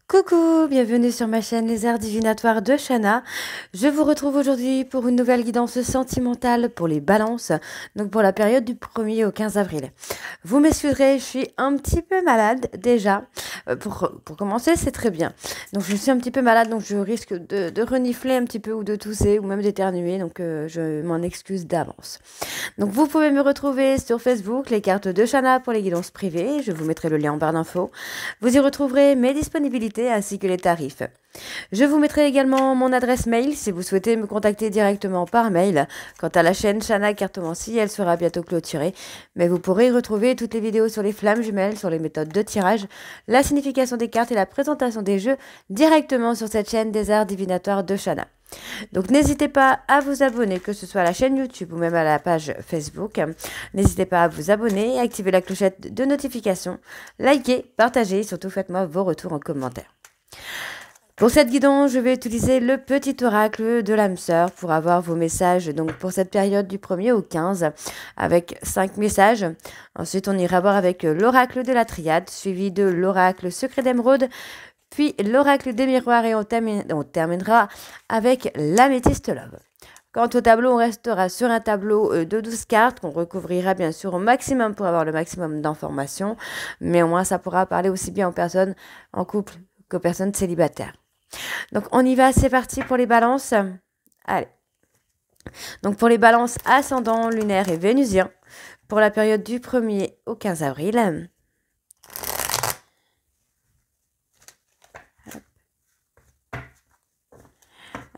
Coucou, bienvenue sur ma chaîne Les Arts Divinatoires de Shana. Je vous retrouve aujourd'hui pour une nouvelle guidance sentimentale pour les balances, donc pour la période du 1er au 15 avril. Vous m'excuserez, je suis un petit peu malade déjà. Pour commencer, c'est très bien. Donc je suis un petit peu malade, donc je risque de renifler un petit peu ou de tousser ou même d'éternuer, donc je m'en excuse d'avance. Donc vous pouvez me retrouver sur Facebook, les cartes de Shana pour les guidances privées, je vous mettrai le lien en barre d'infos. Vous y retrouverez mes disponibilités ainsi que les tarifs. Je vous mettrai également mon adresse mail si vous souhaitez me contacter directement par mail. Quant à la chaîne Shana Cartomancie, elle sera bientôt clôturée, mais vous pourrez y retrouver toutes les vidéos sur les flammes jumelles, sur les méthodes de tirage, la signification des cartes et la présentation des jeux directement sur cette chaîne des arts divinatoires de Shana. Donc n'hésitez pas à vous abonner, que ce soit à la chaîne YouTube ou même à la page Facebook. N'hésitez pas à vous abonner, activer la clochette de notification, liker, partager et surtout faites-moi vos retours en commentaire. Pour cette guidance, je vais utiliser le petit oracle de l'âme sœur pour avoir vos messages donc pour cette période du 1er au 15 avec 5 messages. Ensuite, on ira voir avec l'oracle de la triade suivi de l'oracle secret d'émeraude, puis l'oracle des miroirs et on terminera avec l'améthyste love. Quant au tableau, on restera sur un tableau de 12 cartes qu'on recouvrira bien sûr au maximum pour avoir le maximum d'informations. Mais au moins, ça pourra parler aussi bien aux personnes en couple qu'aux personnes célibataires. Donc, on y va, c'est parti pour les balances. Allez. Donc, pour les balances ascendant, lunaire et vénusien, pour la période du 1er au 15 avril.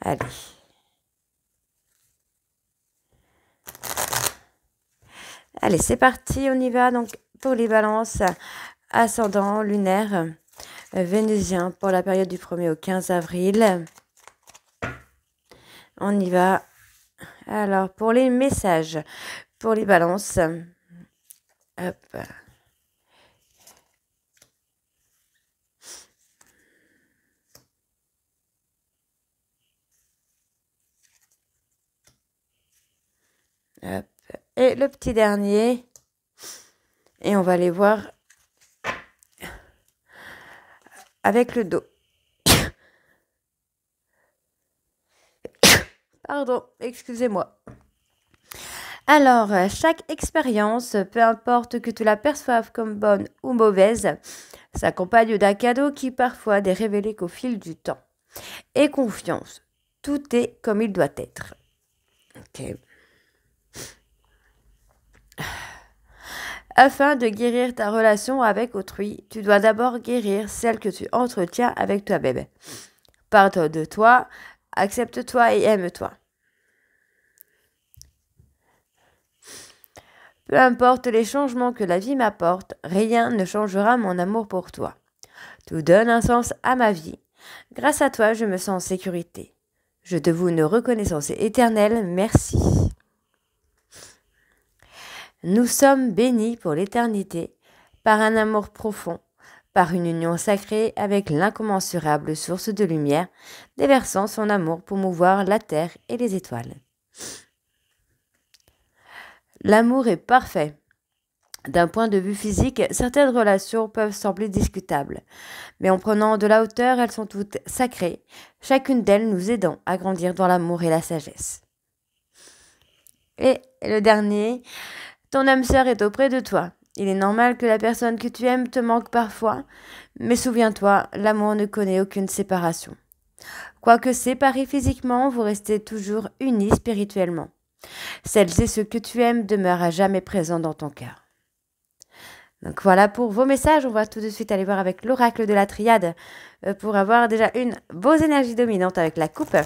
Allez. Allez, c'est parti, on y va. Donc, pour les balances, ascendant, lunaire, vénusien, pour la période du 1er au 15 avril. On y va. Alors, pour les messages, pour les balances. Hop. Hop. Et le petit dernier. Et on va les voir avec le dos. Pardon, excusez-moi. Alors, chaque expérience, peu importe que tu la perçoives comme bonne ou mauvaise, s'accompagne d'un cadeau qui parfois n'est révélé qu'au fil du temps. Et confiance, tout est comme il doit être. Ok. Afin de guérir ta relation avec autrui, tu dois d'abord guérir celle que tu entretiens avec toi-même. Pardonne de toi, accepte-toi et aime-toi. Peu importe les changements que la vie m'apporte, rien ne changera mon amour pour toi. Tu donnes un sens à ma vie. Grâce à toi, je me sens en sécurité. Je te voue une reconnaissance éternelle, merci. Nous sommes bénis pour l'éternité par un amour profond, par une union sacrée avec l'incommensurable source de lumière, déversant son amour pour mouvoir la terre et les étoiles. L'amour est parfait. D'un point de vue physique, certaines relations peuvent sembler discutables, mais en prenant de la hauteur, elles sont toutes sacrées, chacune d'elles nous aidant à grandir dans l'amour et la sagesse. Et le dernier, ton âme sœur est auprès de toi. Il est normal que la personne que tu aimes te manque parfois, mais souviens-toi, l'amour ne connaît aucune séparation. Quoique séparés physiquement, vous restez toujours unis spirituellement. Celles et ceux que tu aimes demeurent à jamais présents dans ton cœur. Donc voilà pour vos messages. On va tout de suite aller voir avec l'oracle de la triade pour avoir déjà une beaux énergie dominante avec la coupe.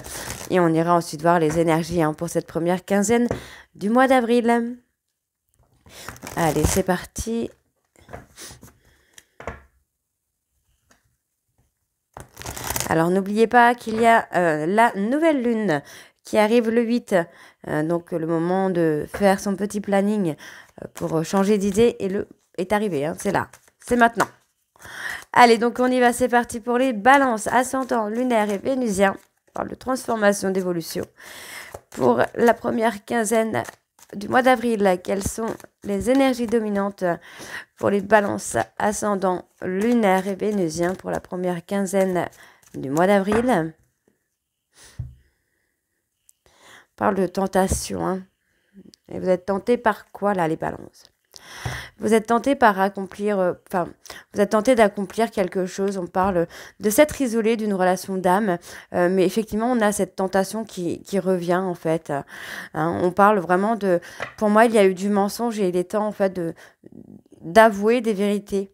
Et on ira ensuite voir les énergies pour cette première quinzaine du mois d'avril. Allez, c'est parti. Alors n'oubliez pas qu'il y a la nouvelle lune qui arrive le 8, donc le moment de faire son petit planning pour changer d'idée est arrivé, c'est là, c'est maintenant. Allez, donc on y va, c'est parti pour les balances, ascendant, lunaire et vénusien, on parle de transformation, d'évolution. Pour la première quinzaine du mois d'avril, quelles sont les énergies dominantes pour les balances ascendant lunaire et vénusien pour la première quinzaine du mois d'avril? On parle de tentation. Hein. Et vous êtes tenté par quoi là, les balances? Vous êtes tenté par accomplir, vous êtes tenté d'accomplir quelque chose. On parle de s'être isolé d'une relation d'âme, mais effectivement, on a cette tentation qui revient en fait. Hein, on parle vraiment de, pour moi, il y a eu du mensonge et il est temps en fait d'avouer des vérités,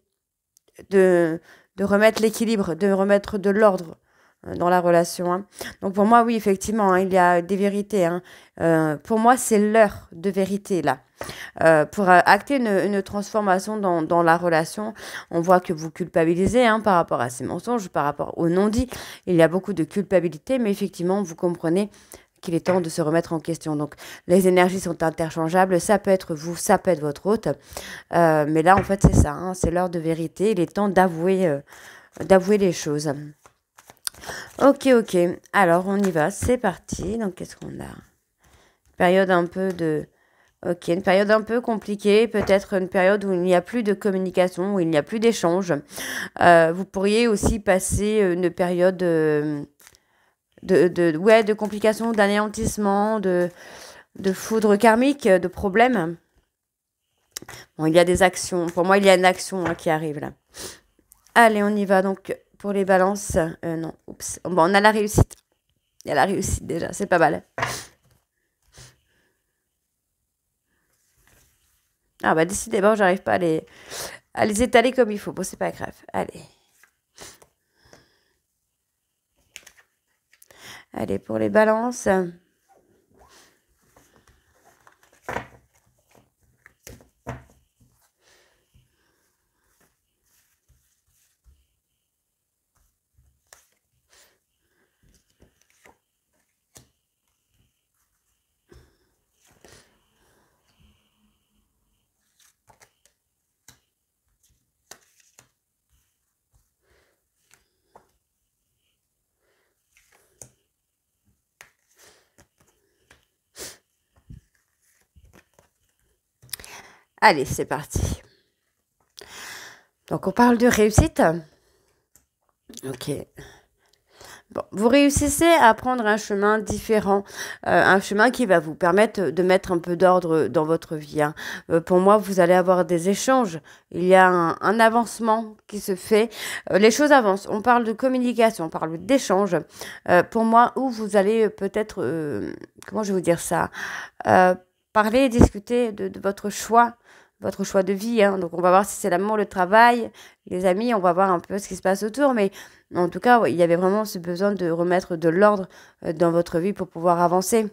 de remettre l'équilibre, de remettre de l'ordre dans la relation. Hein. Donc pour moi, oui, effectivement, hein, il y a des vérités. Hein. Pour moi, c'est l'heure de vérité là. Pour acter une transformation dans la relation, on voit que vous culpabilisez hein, par rapport à ces mensonges, par rapport aux non-dits. Il y a beaucoup de culpabilité, mais effectivement, vous comprenez qu'il est temps de se remettre en question. Donc, les énergies sont interchangeables. Ça peut être vous, ça peut être votre hôte. Mais là, en fait, c'est ça. Hein, c'est l'heure de vérité. Il est temps d'avouer les choses. Ok. Alors, on y va. C'est parti. Donc, qu'est-ce qu'on a? Période un peu de... Ok, une période un peu compliquée, peut-être une période où il n'y a plus de communication, où il n'y a plus d'échange. Vous pourriez aussi passer une période de complications, d'anéantissement, de foudre karmique, de problèmes. Bon, il y a des actions. Pour moi, il y a une action hein, qui arrive là. Allez, on y va donc pour les balances. Non, oups. Bon, on a la réussite. Il y a la réussite déjà, c'est pas mal. Ah bah décidément, j'arrive pas à les étaler comme il faut. Bon, c'est pas grave. Allez. Allez, pour les balances. Allez, c'est parti. Donc, on parle de réussite. Ok. Bon, vous réussissez à prendre un chemin différent, un chemin qui va vous permettre de mettre un peu d'ordre dans votre vie. Hein. Pour moi, vous allez avoir des échanges. Il y a un avancement qui se fait. Les choses avancent. On parle de communication, on parle d'échange. Pour moi, où vous allez peut-être, comment je vais vous dire ça, parler et discuter de votre choix de vie. Hein. Donc, on va voir si c'est l'amour, le travail, les amis, on va voir un peu ce qui se passe autour. Mais en tout cas, ouais, il y avait vraiment ce besoin de remettre de l'ordre dans votre vie pour pouvoir avancer.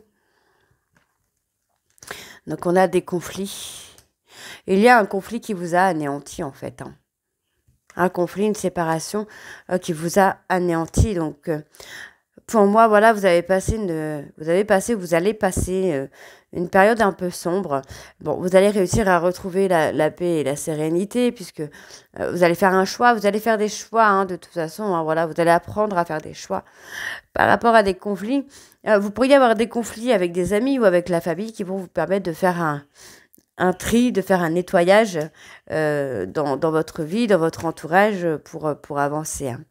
Donc, on a des conflits. Il y a un conflit qui vous a anéanti, en fait. Hein. Un conflit, une séparation qui vous a anéanti. Donc, pour moi, voilà, vous allez passer une période un peu sombre. Bon, vous allez réussir à retrouver la paix et la sérénité puisque vous allez faire un choix, vous allez faire des choix hein, de toute façon. Hein, voilà, vous allez apprendre à faire des choix. Par rapport à des conflits, vous pourriez avoir des conflits avec des amis ou avec la famille qui vont vous permettre de faire un tri, de faire un nettoyage dans votre vie, dans votre entourage pour avancer. Hein.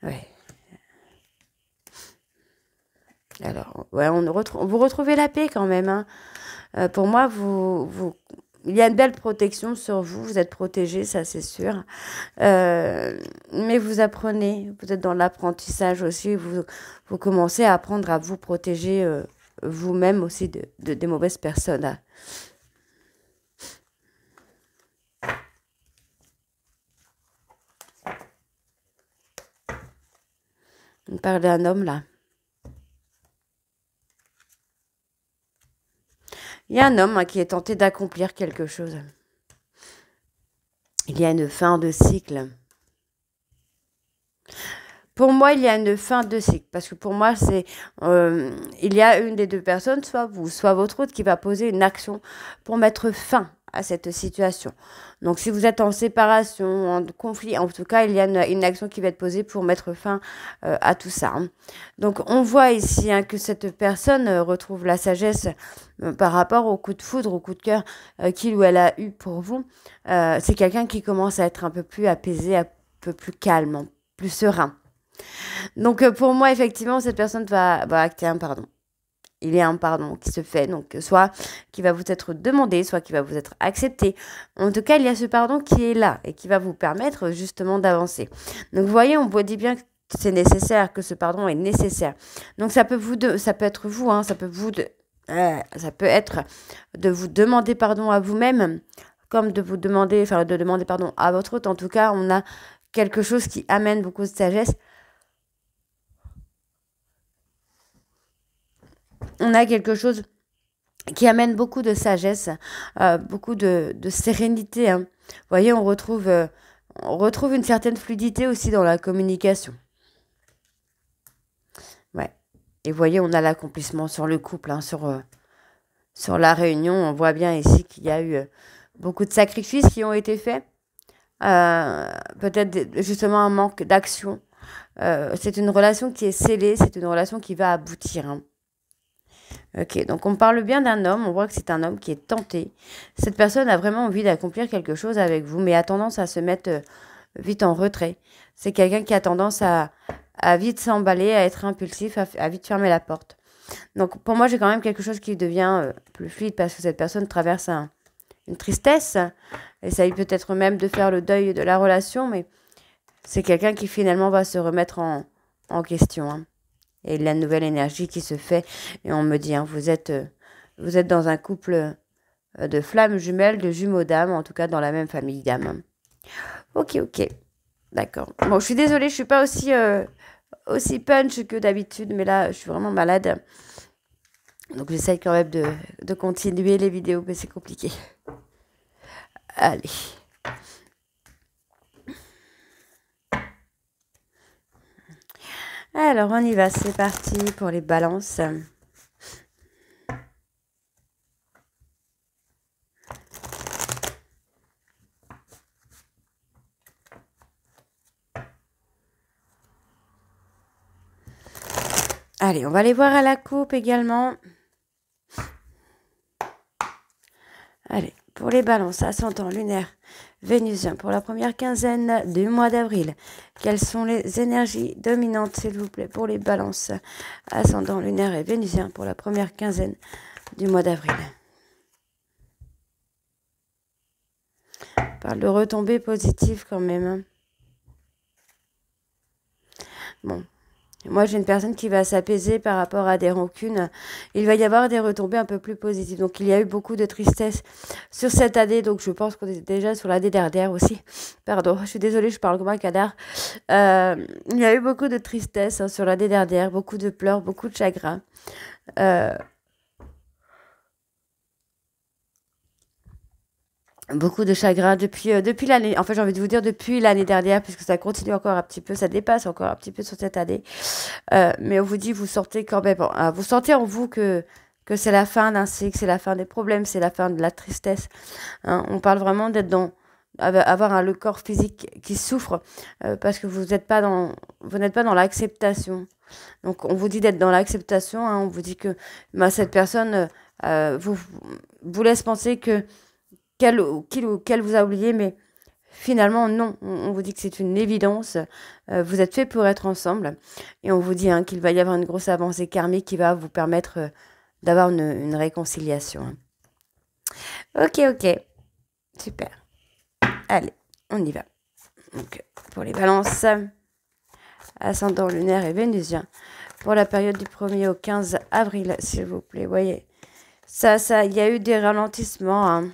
Ouais. Alors, ouais, vous retrouvez la paix quand même. Hein. Pour moi, il y a une belle protection sur vous. Vous êtes protégé, ça c'est sûr. Mais vous apprenez, vous êtes dans l'apprentissage aussi. Vous commencez à apprendre à vous protéger vous-même aussi des mauvaises personnes. Hein. On parle d'un homme là. Il y a un homme hein, qui est tenté d'accomplir quelque chose. Il y a une fin de cycle. Pour moi, il y a une fin de cycle. Parce que pour moi, il y a une des deux personnes, soit vous, soit votre autre, qui va poser une action pour mettre fin à cette situation. Donc si vous êtes en séparation, en conflit, en tout cas, il y a une action qui va être posée pour mettre fin à tout ça. Hein. Donc on voit ici que cette personne retrouve la sagesse par rapport au coup de foudre, au coup de cœur qu'il ou elle a eu pour vous. C'est quelqu'un qui commence à être un peu plus apaisé, un peu plus calme, plus serein. Donc pour moi, effectivement, cette personne va acter un pardon. Il y a un pardon qui se fait, donc soit qui va vous être demandé, soit qui va vous être accepté. En tout cas, il y a ce pardon qui est là et qui va vous permettre justement d'avancer. Donc vous voyez, on vous dit bien que c'est nécessaire, que ce pardon est nécessaire. Donc ça peut ça peut être vous, hein, ça peut être de vous demander pardon à vous-même, comme de vous demander, enfin de demander pardon à votre autre. En tout cas, on a quelque chose qui amène beaucoup de sagesse. On a quelque chose qui amène beaucoup de sagesse, beaucoup de sérénité. Hein. Vous voyez, on retrouve une certaine fluidité aussi dans la communication. Ouais. Et vous voyez, on a l'accomplissement sur le couple, hein, sur la réunion. On voit bien ici qu'il y a eu beaucoup de sacrifices qui ont été faits. Peut-être justement un manque d'action. C'est une relation qui est scellée, c'est une relation qui va aboutir. Hein. Ok, donc on parle bien d'un homme, on voit que c'est un homme qui est tenté. Cette personne a vraiment envie d'accomplir quelque chose avec vous, mais a tendance à se mettre vite en retrait. C'est quelqu'un qui a tendance à vite s'emballer, à être impulsif, à vite fermer la porte. Donc pour moi, j'ai quand même quelque chose qui devient plus fluide parce que cette personne traverse une tristesse. Essaye peut-être même de faire le deuil de la relation, mais c'est quelqu'un qui finalement va se remettre en question. Hein. Et la nouvelle énergie qui se fait. Et on me dit, hein, vous êtes dans un couple de flammes jumelles, de jumeaux d'âme, en tout cas dans la même famille d'âme. Ok. D'accord. Bon, je suis désolée, je suis pas aussi punch que d'habitude, mais là, je suis vraiment malade. Donc j'essaye quand même de continuer les vidéos, mais c'est compliqué. Allez. Alors, on y va, c'est parti pour les balances. Allez, on va aller voir à la coupe également. Allez, pour les balances, ascendant lunaire, vénusien, pour la première quinzaine du mois d'avril. Quelles sont les énergies dominantes, s'il vous plaît, pour les balances, ascendant lunaire et vénusien, pour la première quinzaine du mois d'avril. On parle de retombées positives quand même. Bon. Moi, j'ai une personne qui va s'apaiser par rapport à des rancunes. Il va y avoir des retombées un peu plus positives. Donc, il y a eu beaucoup de tristesse sur cette année. Donc, je pense qu'on est déjà sur l'année dernière aussi. Pardon, je suis désolée, je parle comme un canard. Il y a eu beaucoup de tristesse sur l'année dernière. Beaucoup de pleurs, beaucoup de chagrin. Beaucoup de chagrin depuis l'année, en fait j'ai envie de vous dire depuis l'année dernière, puisque ça continue encore un petit peu, ça dépasse encore un petit peu sur cette année. Mais on vous dit, vous sentez quand même, vous sentez en vous que c'est la fin d'un cycle, c'est la fin des problèmes, c'est la fin de la tristesse. Hein. On parle vraiment d'être avoir le corps physique qui souffre parce que vous n'êtes pas dans l'acceptation. Donc on vous dit d'être dans l'acceptation, hein, on vous dit que cette personne vous laisse penser que qu'elle vous a oublié, mais finalement, non. On vous dit que c'est une évidence. Vous êtes fait pour être ensemble. Et on vous dit qu'il va y avoir une grosse avancée karmique qui va vous permettre d'avoir une réconciliation. Hein. Ok. Super. Allez, on y va. Donc, pour les balances, ascendant lunaire et vénusien, pour la période du 1er au 15 avril, s'il vous plaît. Vous voyez, il y a eu des ralentissements. Hein.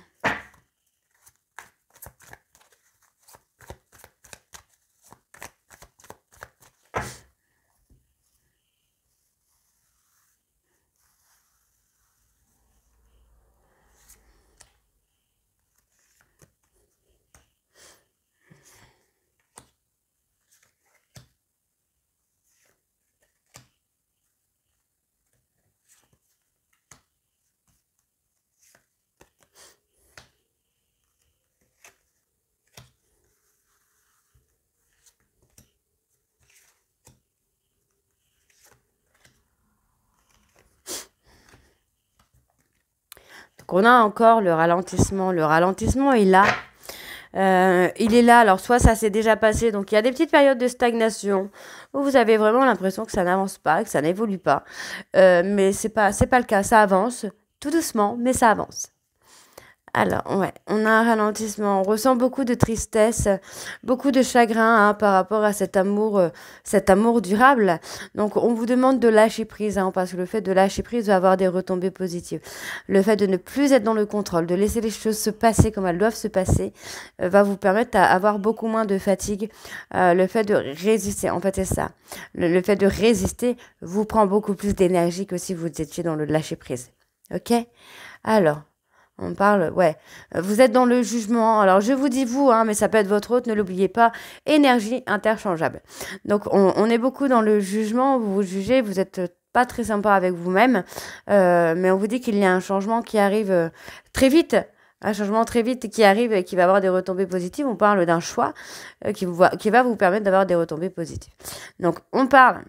qu'on a encore le ralentissement. Le ralentissement est là. Il est là, alors soit ça s'est déjà passé, donc il y a des petites périodes de stagnation où vous avez vraiment l'impression que ça n'avance pas, que ça n'évolue pas. Mais c'est pas le cas, ça avance tout doucement, mais ça avance. Alors, ouais, on a un ralentissement, on ressent beaucoup de tristesse, beaucoup de chagrin hein, par rapport à cet amour durable. Donc, on vous demande de lâcher prise, hein, parce que le fait de lâcher prise va avoir des retombées positives. Le fait de ne plus être dans le contrôle, de laisser les choses se passer comme elles doivent se passer, va vous permettre d'avoir beaucoup moins de fatigue. Le fait de résister, en fait, c'est ça. Le fait de résister vous prend beaucoup plus d'énergie que si vous étiez dans le lâcher prise. Ok? Alors. On parle, ouais. Vous êtes dans le jugement. Alors, je vous dis vous, hein, mais ça peut être votre autre, ne l'oubliez pas. Énergie interchangeable. Donc, on est beaucoup dans le jugement. Vous vous jugez, vous êtes pas très sympa avec vous-même. Mais on vous dit qu'il y a un changement qui arrive très vite. Un changement très vite qui arrive et qui va avoir des retombées positives. On parle d'un choix qui va vous permettre d'avoir des retombées positives. Donc, on parle.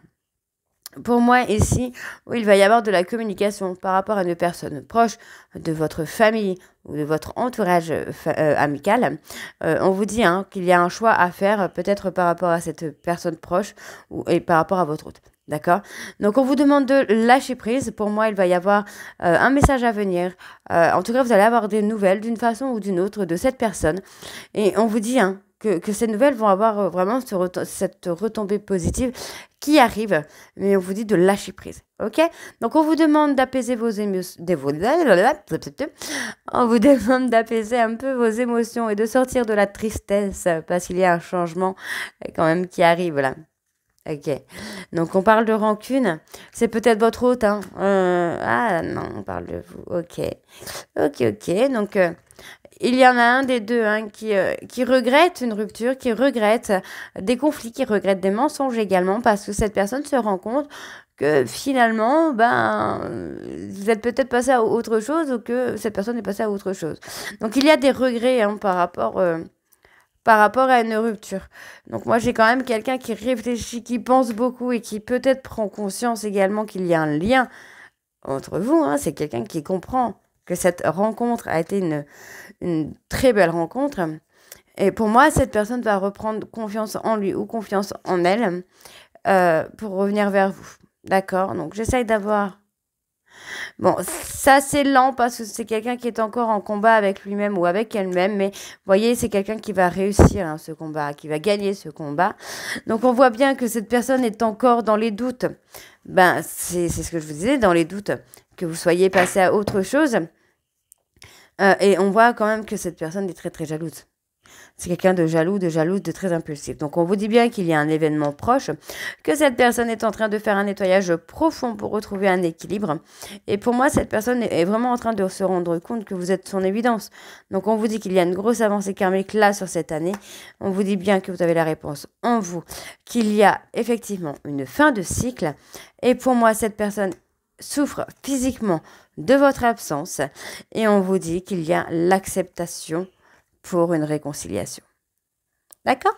Pour moi, ici, où il va y avoir de la communication par rapport à une personne proche de votre famille ou de votre entourage amical, on vous dit hein, qu'il y a un choix à faire peut-être par rapport à cette personne proche et par rapport à votre autre. D'accord? Donc, on vous demande de lâcher prise. Pour moi, il va y avoir un message à venir. En tout cas, vous allez avoir des nouvelles d'une façon ou d'une autre de cette personne. Et on vous dit hein, que ces nouvelles vont avoir vraiment cette retombée positive qui arrive, mais on vous dit de lâcher prise, ok? Donc on vous demande d'apaiser vos émotions, on vous demande d'apaiser un peu vos émotions et de sortir de la tristesse parce qu'il y a un changement quand même qui arrive là. Ok, donc on parle de rancune, c'est peut-être votre hôte, hein? Ah non, on parle de vous, ok, donc il y en a un des deux hein, qui regrette une rupture, qui regrette des conflits, qui regrette des mensonges également, parce que cette personne se rend compte que finalement, vous êtes peut-être passé à autre chose ou que cette personne est passée à autre chose. Donc il y a des regrets hein, par rapport à une rupture. Donc moi, j'ai quand même quelqu'un qui réfléchit, qui pense beaucoup et qui peut-être prend conscience également qu'il y a un lien entre vous. Hein, c'est quelqu'un qui comprend que cette rencontre a été une très belle rencontre. Et pour moi, cette personne va reprendre confiance en lui ou confiance en elle pour revenir vers vous. D'accord? Donc, j'essaye d'avoir... Bon, ça c'est lent parce que c'est quelqu'un qui est encore en combat avec lui-même ou avec elle-même, mais vous voyez, c'est quelqu'un qui va réussir hein, ce combat, qui va gagner ce combat. Donc on voit bien que cette personne est encore dans les doutes. C'est ce que je vous disais, dans les doutes, que vous soyez passé à autre chose. Et on voit quand même que cette personne est très très jalouse. C'est quelqu'un de jaloux, de très impulsif. Donc on vous dit bien qu'il y a un événement proche, que cette personne est en train de faire un nettoyage profond pour retrouver un équilibre. Et pour moi, cette personne est vraiment en train de se rendre compte que vous êtes son évidence. Donc on vous dit qu'il y a une grosse avancée karmique là sur cette année. On vous dit bien que vous avez la réponse en vous, qu'il y a effectivement une fin de cycle. Et pour moi, cette personne souffre physiquement de votre absence. Et on vous dit qu'il y a l'acceptation pour une réconciliation. D'accord?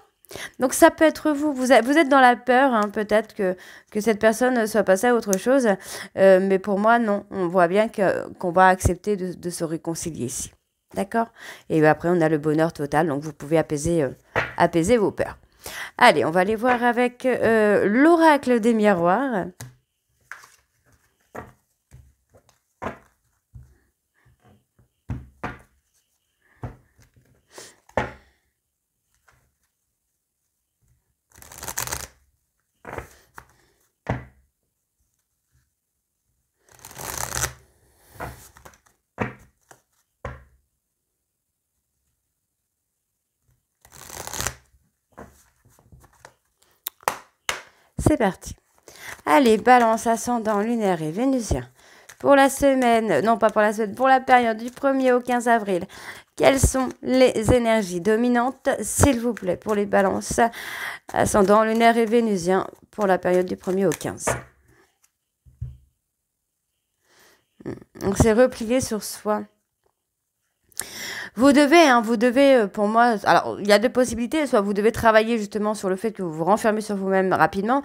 Donc ça peut être vous. Vous êtes dans la peur, hein, peut-être que cette personne soit passée à autre chose. Mais pour moi, non. On voit bien qu'on va accepter de se réconcilier ici. D'accord? Et après, on a le bonheur total. Donc vous pouvez apaiser vos peurs. Allez, on va aller voir avec l'oracle des miroirs. C'est parti. Allez, balance ascendant lunaire et vénusien. Pour la semaine, non pas pour la semaine, pour la période du 1er au 15 avril, quelles sont les énergies dominantes, s'il vous plaît, pour les balances ascendant lunaire et vénusien pour la période du 1er au 15. On s'est replié sur soi. Vous devez, pour moi, alors il y a deux possibilités, soit vous devez travailler justement sur le fait que vous vous renfermez sur vous-même rapidement,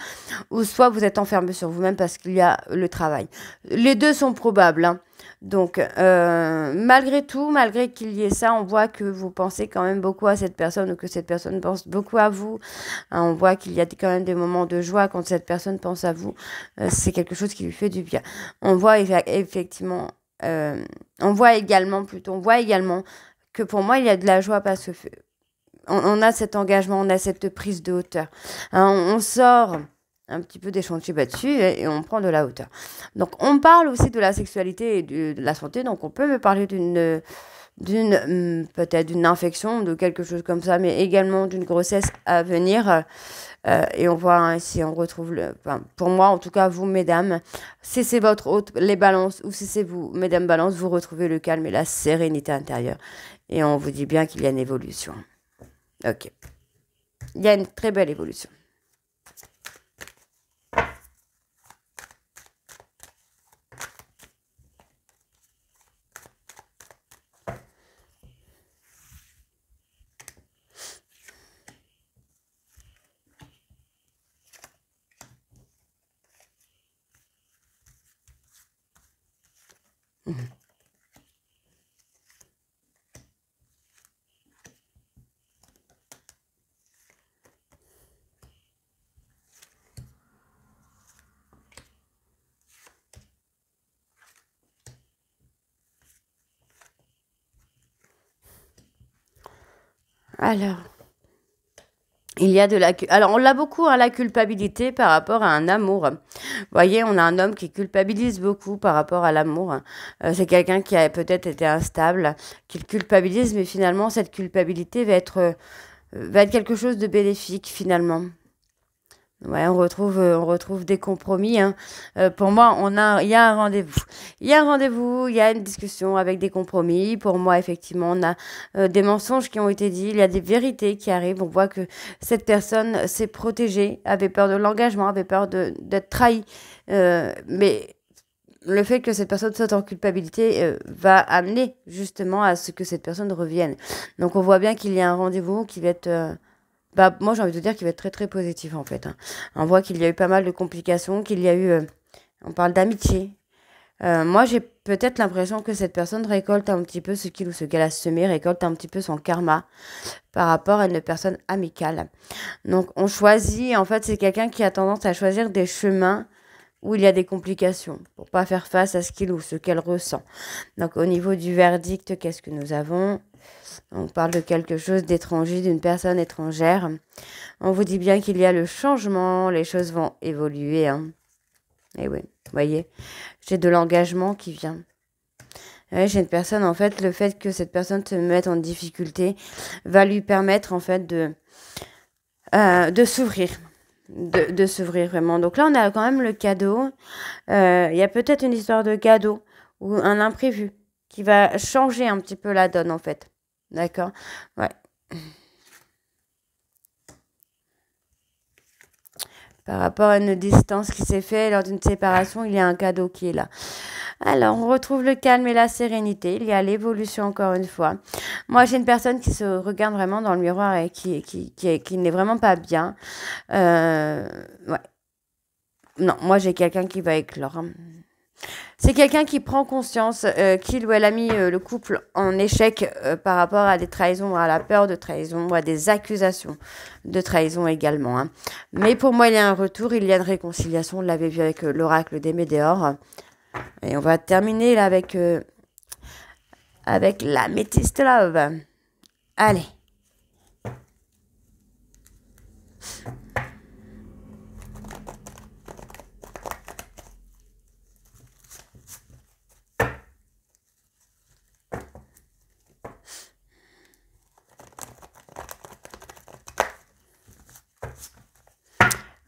ou soit vous êtes enfermé sur vous-même parce qu'il y a le travail. Les deux sont probables, hein. Donc, malgré tout, malgré qu'il y ait ça, on voit que vous pensez quand même beaucoup à cette personne ou que cette personne pense beaucoup à vous. Hein, on voit qu'il y a quand même des moments de joie quand cette personne pense à vous. C'est quelque chose qui lui fait du bien. On voit effectivement, euh, on voit également que pour moi, il y a de la joie parce que on a cet engagement, on a cette prise de hauteur. Hein, on sort un petit peu des chantiers battus et on prend de la hauteur. Donc, on parle aussi de la sexualité et de la santé. Donc, on peut me parler peut-être d'une infection, de quelque chose comme ça, mais également d'une grossesse à venir. Et on voit hein, si on retrouve enfin, pour moi en tout cas vous mesdames, si c'est votre hôte les balances ou si c'est vous mesdames balance, vous retrouvez le calme et la sérénité intérieure. Et on vous dit bien qu'il y a une évolution. Ok. Il y a une très belle évolution. Alors, il y a de la... Alors, on l'a beaucoup, hein, la culpabilité par rapport à un amour. Vous voyez, on a un homme qui culpabilise beaucoup par rapport à l'amour. C'est quelqu'un qui a peut-être été instable, qui le culpabilise, mais finalement, cette culpabilité va être quelque chose de bénéfique, finalement. Ouais, on retrouve des compromis, hein. Pour moi, il y a un rendez-vous. Il y a un rendez-vous, il y a une discussion avec des compromis. Pour moi, effectivement, on a des mensonges qui ont été dits, il y a des vérités qui arrivent. On voit que cette personne s'est protégée, avait peur de l'engagement, avait peur d'être trahie. Mais le fait que cette personne soit en culpabilité va amener justement à ce que cette personne revienne. Donc, on voit bien qu'il y a un rendez-vous qui va être bah, moi, j'ai envie de dire qu'il va être très très positif en fait, hein. On voit qu'il y a eu pas mal de complications, qu'il y a eu, on parle d'amitié. Moi, j'ai peut-être l'impression que cette personne récolte un petit peu ce qu'il ou ce qu'elle a semé, récolte un petit peu son karma par rapport à une personne amicale. Donc, on choisit, en fait, c'est quelqu'un qui a tendance à choisir des chemins où il y a des complications pour pas faire face à ce qu'il ou ce qu'elle ressent. Donc, au niveau du verdict, qu'est-ce que nous avons? On parle de quelque chose d'étranger, d'une personne étrangère. On vous dit bien qu'il y a le changement, les choses vont évoluer, hein. Et oui, vous voyez, j'ai de l'engagement qui vient. Ouais, j'ai une personne, en fait, le fait que cette personne se mette en difficulté va lui permettre, en fait, de s'ouvrir. De s'ouvrir vraiment. Donc là, on a quand même le cadeau. Il y a peut-être une histoire de cadeau ou un imprévu qui va changer un petit peu la donne, en fait. D'accord? Ouais. Par rapport à une distance qui s'est faite lors d'une séparation, il y a un cadeau qui est là. Alors, on retrouve le calme et la sérénité. Il y a l'évolution encore une fois. Moi, j'ai une personne qui se regarde vraiment dans le miroir et qui n'est vraiment pas bien. Ouais. Non, moi, j'ai quelqu'un qui va éclore, hein. C'est quelqu'un qui prend conscience qu'il ou elle a mis le couple en échec par rapport à des trahisons, à la peur de trahison, ou à des accusations de trahison également, hein. Mais pour moi, il y a un retour, il y a une réconciliation. On l'avait vu avec l'oracle des Médéors. Et on va terminer là avec la Métiste Love. Allez.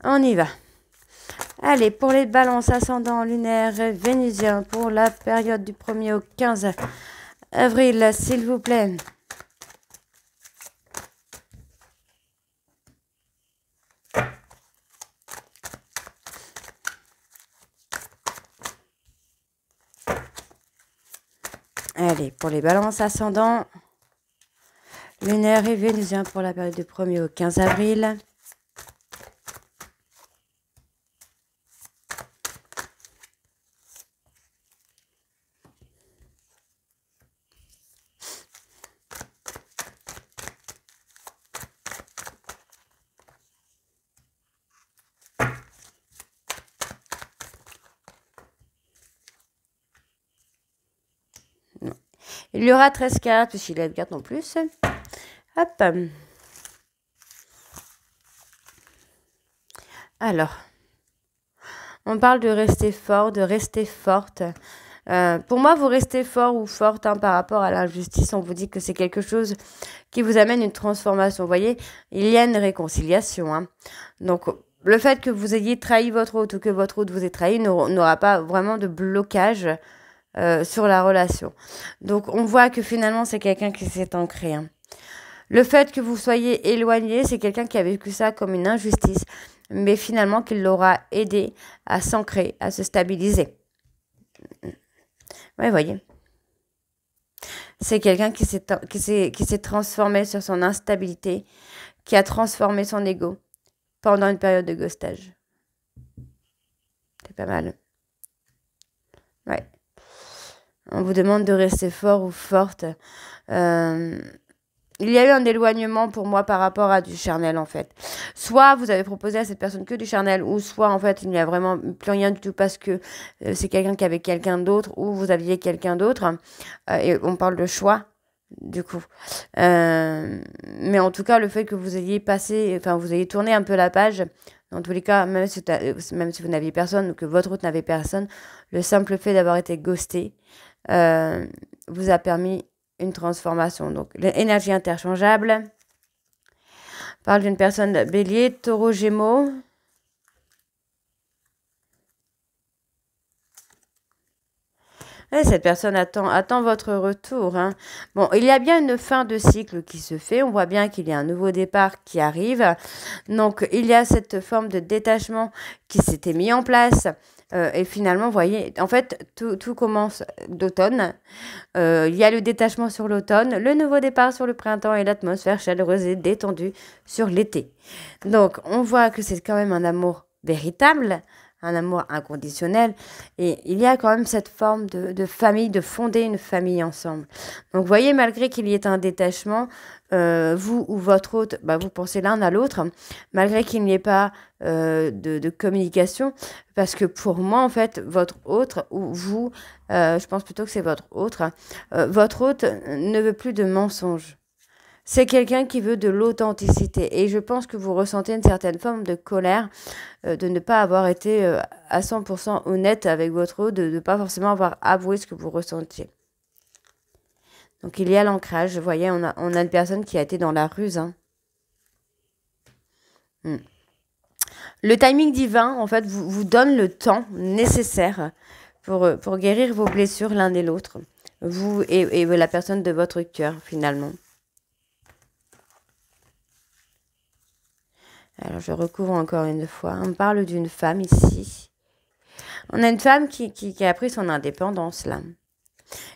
On y va. Allez, pour les balances ascendant lunaire vénusien pour la période du 1er au 15 avril, s'il vous plaît. Allez, pour les balances ascendants, lunaire et vénusien pour la période du 1er au 15 avril. Il y aura 13 cartes, puisqu'il y a 4 en plus. Hop. Alors, on parle de rester fort, de rester forte. Pour moi, vous restez fort ou forte par rapport à l'injustice. On vous dit que c'est quelque chose qui vous amène une transformation. Vous voyez, il y a une réconciliation. Donc, le fait que vous ayez trahi votre hôte ou que votre hôte vous ait trahi n'aura pas vraiment de blocage sur la relation. Donc, on voit que finalement, c'est quelqu'un qui s'est ancré. Le fait que vous soyez éloigné, c'est quelqu'un qui a vécu ça comme une injustice, mais finalement, qu'il l'aura aidé à s'ancrer, à se stabiliser. Ouais, voyez. C'est quelqu'un qui s'est transformé sur son instabilité, qui a transformé son ego pendant une période de ghostage. C'est pas mal. Ouais. On vous demande de rester fort ou forte. Il y a eu un éloignement pour moi par rapport à du charnel en fait. Soit vous avez proposé à cette personne que du charnel, ou soit en fait il n'y a vraiment plus rien du tout parce que c'est quelqu'un qui avait quelqu'un d'autre ou vous aviez quelqu'un d'autre. Et on parle de choix du coup. Mais en tout cas le fait que vous ayez passé, enfin vous ayez tourné un peu la page, dans tous les cas, même si vous n'aviez personne ou que votre autre n'avait personne, le simple fait d'avoir été ghosté vous a permis une transformation. Donc, l'énergie interchangeable. On parle d'une personne bélier, taureau, gémeaux. Et cette personne attend votre retour. Bon, il y a bien une fin de cycle qui se fait. On voit bien qu'il y a un nouveau départ qui arrive. Donc, il y a cette forme de détachement qui s'était mis en place. Et finalement, vous voyez, en fait, tout commence d'automne. Il y a le détachement sur l'automne, le nouveau départ sur le printemps et l'atmosphère chaleureuse et détendue sur l'été. Donc, on voit que c'est quand même un amour véritable, un amour inconditionnel. Et il y a quand même cette forme de famille, de fonder une famille ensemble. Donc, vous voyez, malgré qu'il y ait un détachement, vous ou votre hôte, vous pensez l'un à l'autre, malgré qu'il n'y ait pas de communication, parce que pour moi, en fait, votre hôte, ou vous, je pense plutôt que c'est votre hôte ne veut plus de mensonges. C'est quelqu'un qui veut de l'authenticité. Et je pense que vous ressentez une certaine forme de colère de ne pas avoir été à 100% honnête avec votre hôte, de ne pas forcément avoir avoué ce que vous ressentiez. Donc il y a l'ancrage. Vous voyez, on a une personne qui a été dans la ruse. Le timing divin, en fait, vous donne le temps nécessaire pour guérir vos blessures l'un et l'autre. Vous et la personne de votre cœur, finalement. Alors, je recouvre encore une fois. On parle d'une femme ici. On a une femme qui a pris son indépendance, là.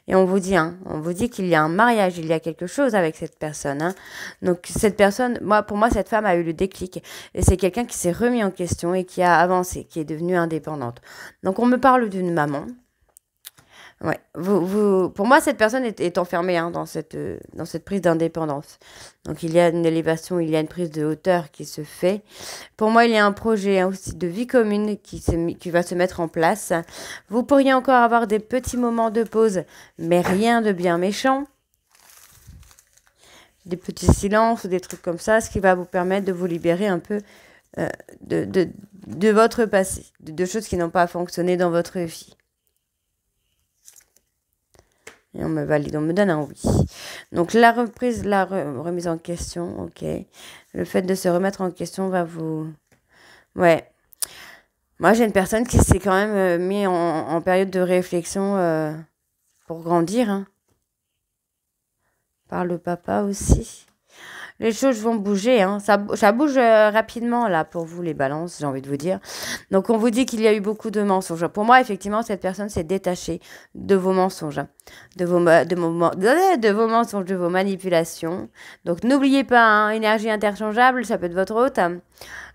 Et on vous dit qu'il y a un mariage, il y a quelque chose avec cette personne. Donc, cette personne, pour moi, cette femme a eu le déclic. Et c'est quelqu'un qui s'est remis en question et qui a avancé, qui est devenue indépendante. Donc, on me parle d'une maman. Ouais. Pour moi, cette personne est enfermée dans cette prise d'indépendance. Donc, il y a une élévation, il y a une prise de hauteur qui se fait. Pour moi, il y a un projet aussi de vie commune qui va se mettre en place. Vous pourriez encore avoir des petits moments de pause, mais rien de bien méchant. Des petits silences ou des trucs comme ça, ce qui va vous permettre de vous libérer un peu de votre passé, de choses qui n'ont pas fonctionné dans votre vie. Et on me valide, on me donne un oui. Donc la remise en question, ok. Le fait de se remettre en question va vous... Ouais. Moi, j'ai une personne qui s'est quand même mis en période de réflexion pour grandir. Par le papa aussi. Les choses vont bouger, hein. Ça bouge rapidement là pour vous les balances, j'ai envie de vous dire. Donc on vous dit qu'il y a eu beaucoup de mensonges. Pour moi, effectivement, cette personne s'est détachée de vos mensonges, de vos mensonges, de vos manipulations. Donc n'oubliez pas, hein, énergie interchangeable, ça peut être votre hôte, hein.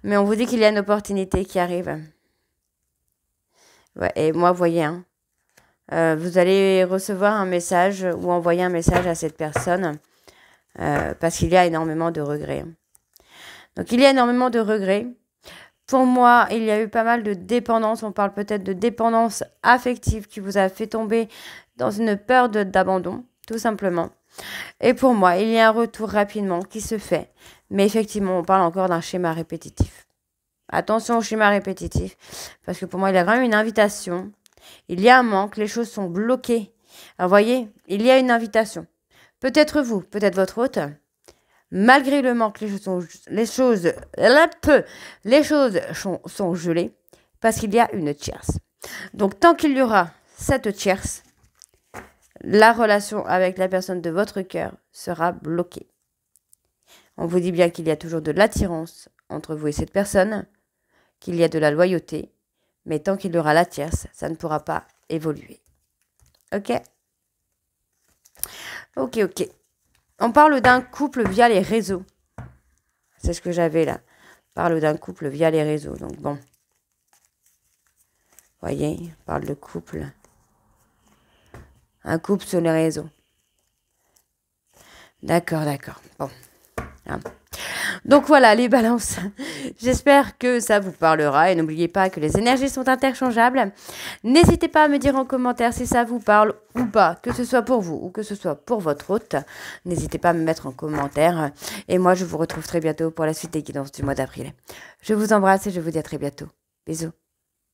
Mais on vous dit qu'il y a une opportunité qui arrive. Ouais, et moi, vous voyez, hein, vous allez recevoir un message ou envoyer un message à cette personne. Parce qu'il y a énormément de regrets. Donc il y a énormément de regrets. Pour moi, il y a eu pas mal de dépendance. On parle peut-être de dépendance affective qui vous a fait tomber dans une peur d'abandon, tout simplement. Et pour moi, il y a un retour rapidement qui se fait. Mais effectivement, on parle encore d'un schéma répétitif. Attention au schéma répétitif. Parce que pour moi, il y a vraiment une invitation. Il y a un manque. Les choses sont bloquées. Alors, voyez, il y a une invitation. Peut-être vous, peut-être votre hôte. Malgré le manque, les choses sont gelées parce qu'il y a une tierce. Donc, tant qu'il y aura cette tierce, la relation avec la personne de votre cœur sera bloquée. On vous dit bien qu'il y a toujours de l'attirance entre vous et cette personne, qu'il y a de la loyauté, mais tant qu'il y aura la tierce, ça ne pourra pas évoluer. Ok ? Ok. On parle d'un couple via les réseaux. C'est ce que j'avais là. On parle d'un couple via les réseaux. Donc bon. Voyez, on parle de couple. Un couple sur les réseaux. D'accord. Bon. Hein. Donc voilà, les balances. J'espère que ça vous parlera. Et n'oubliez pas que les énergies sont interchangeables. N'hésitez pas à me dire en commentaire si ça vous parle ou pas. Que ce soit pour vous ou que ce soit pour votre hôte. N'hésitez pas à me mettre en commentaire. Et moi, je vous retrouve très bientôt pour la suite des guidances du mois d'avril. Je vous embrasse et je vous dis à très bientôt. Bisous.